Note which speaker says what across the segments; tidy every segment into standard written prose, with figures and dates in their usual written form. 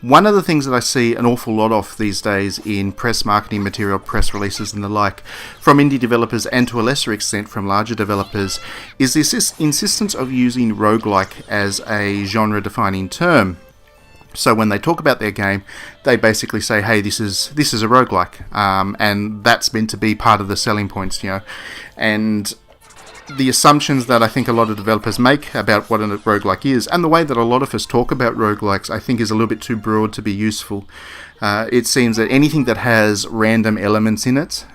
Speaker 1: One of the things that I see an awful lot of these days in press marketing material, press releases and the like, from indie developers and to a lesser extent from larger developers, is this insistence of using roguelike as a genre-defining term. So when they talk about their game, they basically say, hey, this is a roguelike, and that's meant to be part of the selling points, And the assumptions that I think a lot of developers make about what a roguelike is, and the way that a lot of us talk about roguelikes, I think is a little bit too broad to be useful. It seems that anything that has random elements in it,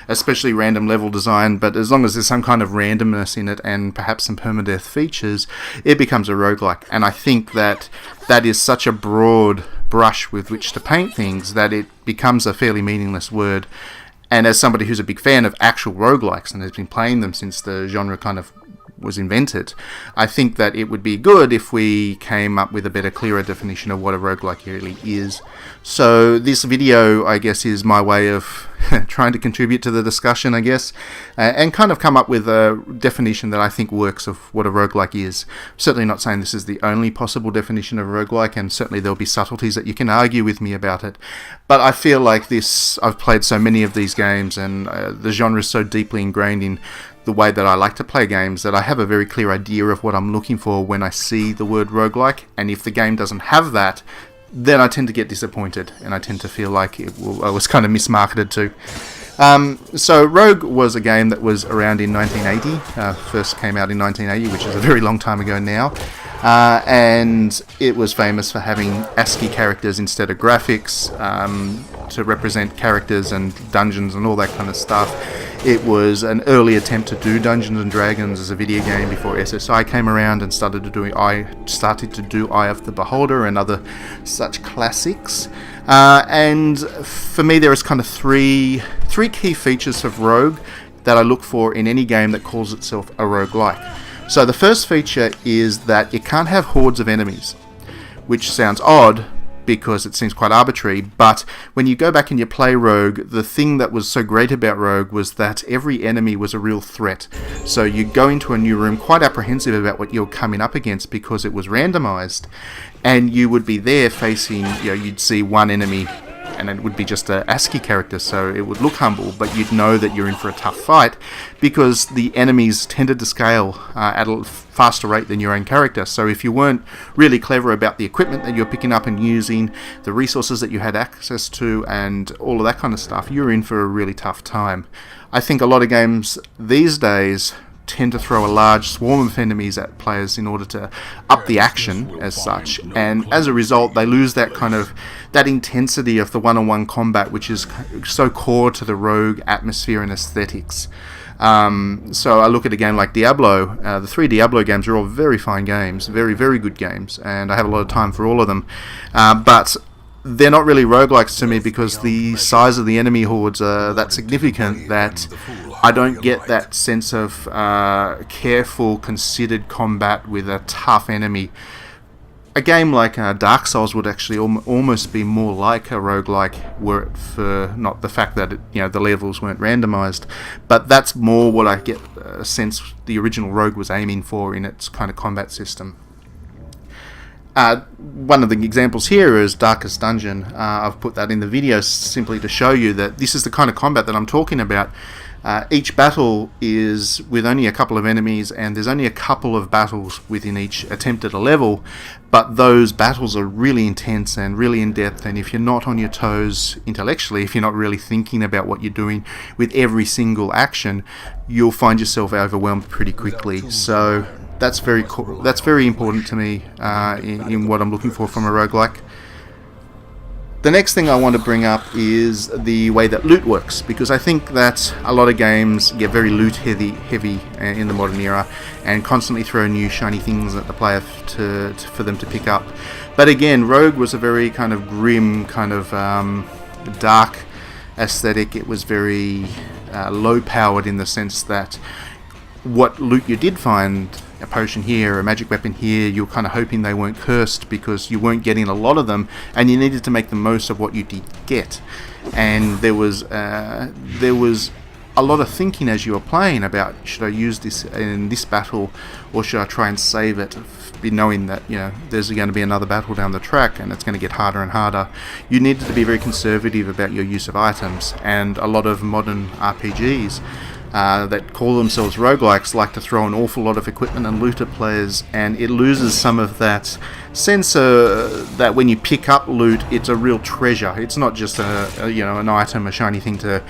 Speaker 1: especially random level design, but as long as there's some kind of randomness in it and perhaps some permadeath features, it becomes a roguelike. And I think that is such a broad brush with which to paint things that it becomes a fairly meaningless word. And as somebody who's a big fan of actual roguelikes and has been playing them since the genre kind of was invented, I think that it would be good if we came up with a better, clearer definition of what a roguelike really is. So this video, I guess, is my way of trying to contribute to the discussion, I guess, and kind of come up with a definition that I think works of what a roguelike is. Certainly not saying this is the only possible definition of roguelike, and certainly there'll be subtleties that you can argue with me about it. But I feel like I've played so many of these games, and the genre is so deeply ingrained in the way that I like to play games that I have a very clear idea of what I'm looking for when I see the word roguelike, and if the game doesn't have that, then I tend to get disappointed, and I tend to feel like I was kind of mismarketed too. So Rogue was a game that was around in 1980, first came out in 1980, which is a very long time ago now, and it was famous for having ASCII characters instead of graphics to represent characters and dungeons and all that kind of stuff. It was an early attempt to do Dungeons and Dragons as a video game before SSI came around and started to do Eye of the Beholder and other such classics. And for me, there is kind of three key features of Rogue that I look for in any game that calls itself a roguelike. So the first feature is that it can't have hordes of enemies, which sounds odd because it seems quite arbitrary, but when you go back and you play Rogue, the thing that was so great about Rogue was that every enemy was a real threat. So you go into a new room quite apprehensive about what you're coming up against because it was randomized, and you would be there facing, you'd see one enemy and it would be just a ASCII character, so it would look humble, but you'd know that you're in for a tough fight because the enemies tended to scale at a faster rate than your own character. So if you weren't really clever about the equipment that you're picking up and using, the resources that you had access to, and all of that kind of stuff, you're in for a really tough time. I think a lot of games these days tend to throw a large swarm of enemies at players in order to up the action as such, and as a result they lose that intensity of the one-on-one combat, which is so core to the Rogue atmosphere and aesthetics. So I look at a game like Diablo. The 3 Diablo games are all very fine games, very, very good games, and I have a lot of time for all of them, but they're not really roguelikes to me because the size of the enemy hordes are that significant that I don't get that sense of careful, considered combat with a tough enemy. A game like Dark Souls would actually almost be more like a roguelike were it for not the fact that the levels weren't randomized, but that's more what I get a sense the original Rogue was aiming for in its kind of combat system. One of the examples here is Darkest Dungeon. I've put that in the video simply to show you that this is the kind of combat that I'm talking about. Each battle is with only a couple of enemies, and there's only a couple of battles within each attempt at a level, but those battles are really intense and really in-depth, and if you're not on your toes intellectually, if you're not really thinking about what you're doing with every single action, you'll find yourself overwhelmed pretty quickly. So that's very cool. That's very important to me in what I'm looking for from a roguelike. The next thing I want to bring up is the way that loot works, because I think that a lot of games get very loot heavy in the modern era and constantly throw new shiny things at the player for them to pick up. But again, Rogue was a very kind of grim, kind of dark aesthetic. It was very low powered in the sense that what loot you did find, a potion here, a magic weapon here, you're kind of hoping they weren't cursed because you weren't getting a lot of them and you needed to make the most of what you did get. And there was a lot of thinking as you are playing about, should I use this in this battle, or should I try and save it, knowing that, you know, there's going to be another battle down the track and it's going to get harder and harder. You needed to be very conservative about your use of items, and a lot of modern RPGs that call themselves roguelikes like to throw an awful lot of equipment and loot at players, and it loses some of that sense that when you pick up loot, it's a real treasure. It's not just an item, a shiny thing to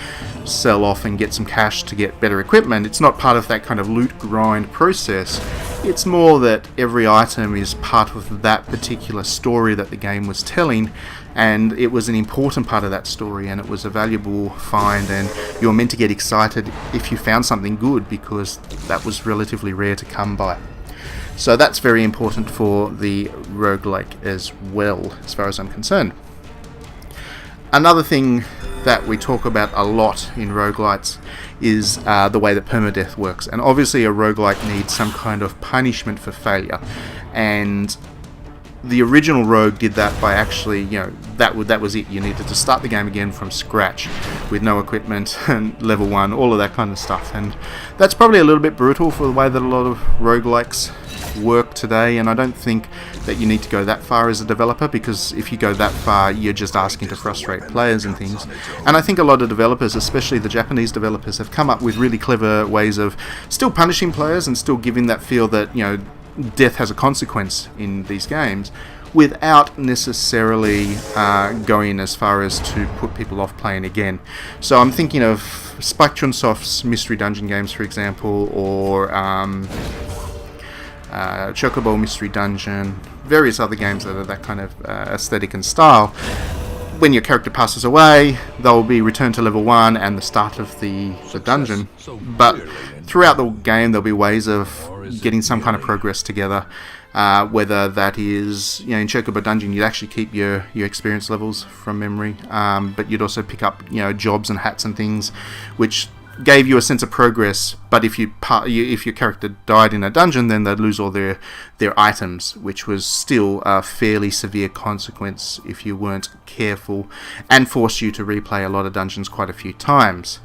Speaker 1: sell off and get some cash to get better equipment. It's not part of that kind of loot grind process. It's more that every item is part of that particular story that the game was telling, and it was an important part of that story, and it was a valuable find, and you were meant to get excited if you found something good, because that was relatively rare to come by. So that's very important for the roguelike as well, as far as I'm concerned. Another thing that we talk about a lot in roguelites is the way that permadeath works, and obviously a roguelike needs some kind of punishment for failure, and the original Rogue did that by actually, that was it. You needed to start the game again from scratch with no equipment and level 1, all of that kind of stuff. And that's probably a little bit brutal for the way that a lot of roguelikes work today, and I don't think that you need to go that far as a developer, because if you go that far, you're just asking to frustrate players and things. And I think a lot of developers, especially the Japanese developers, have come up with really clever ways of still punishing players and still giving that feel that, death has a consequence in these games, without necessarily going as far as to put people off playing again. So I'm thinking of Spike Chunsoft's Mystery Dungeon games, for example, or Chocobo Mystery Dungeon, various other games that are that kind of aesthetic and style. When your character passes away, they'll be returned to level 1 and the start of the dungeon. But throughout the game, there'll be ways of getting some kind of progress together. Whether that is, in Chocobo Dungeon, you'd actually keep your experience levels from memory, but you'd also pick up, jobs and hats and things, which gave you a sense of progress. But if your character died in a dungeon, then they'd lose all their items, which was still a fairly severe consequence if you weren't careful, and forced you to replay a lot of dungeons quite a few times.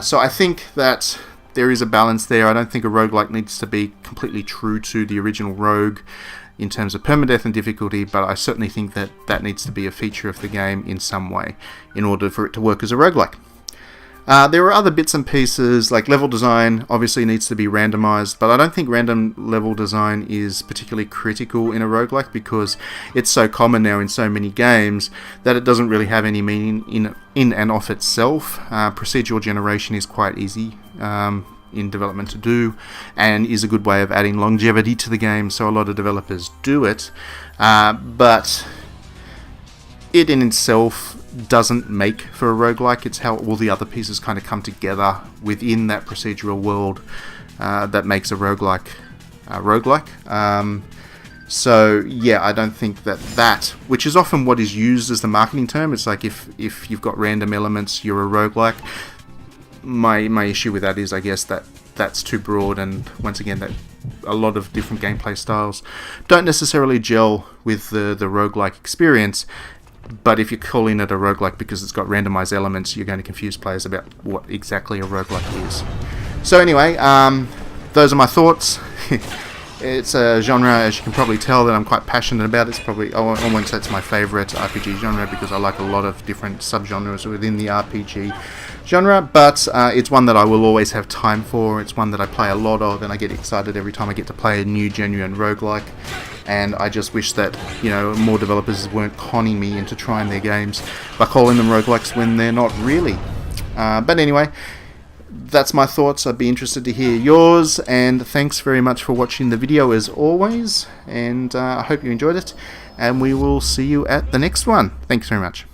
Speaker 1: So I think that there is a balance there. I don't think a roguelike needs to be completely true to the original Rogue in terms of permadeath and difficulty, but I certainly think that that needs to be a feature of the game in some way in order for it to work as a roguelike. There are other bits and pieces, like level design obviously needs to be randomized, but I don't think random level design is particularly critical in a roguelike, because it's so common now in so many games that it doesn't really have any meaning in and of itself. Procedural generation is quite easy in development to do, and is a good way of adding longevity to the game, so a lot of developers do it, but it in itself doesn't make for a roguelike. It's how all the other pieces kind of come together within that procedural world that makes a roguelike a roguelike. So yeah, I don't think that, which is often what is used as the marketing term, it's like if you've got random elements, you're a roguelike. My issue with that is, I guess, that's too broad, and once again, that a lot of different gameplay styles don't necessarily gel with the roguelike experience. But if you're calling it a roguelike because it's got randomized elements, you're going to confuse players about what exactly a roguelike is. So anyway, those are my thoughts. It's a genre, as you can probably tell, that I'm quite passionate about. It's probably, I won't say it's my favourite RPG genre, because I like a lot of different subgenres within the RPG genre, but it's one that I will always have time for. It's one that I play a lot of, and I get excited every time I get to play a new genuine roguelike. And I just wish that, more developers weren't conning me into trying their games by calling them roguelikes when they're not really. But anyway, that's my thoughts. I'd be interested to hear yours, and thanks very much for watching the video as always, and I hope you enjoyed it, and we will see you at the next one. Thanks very much.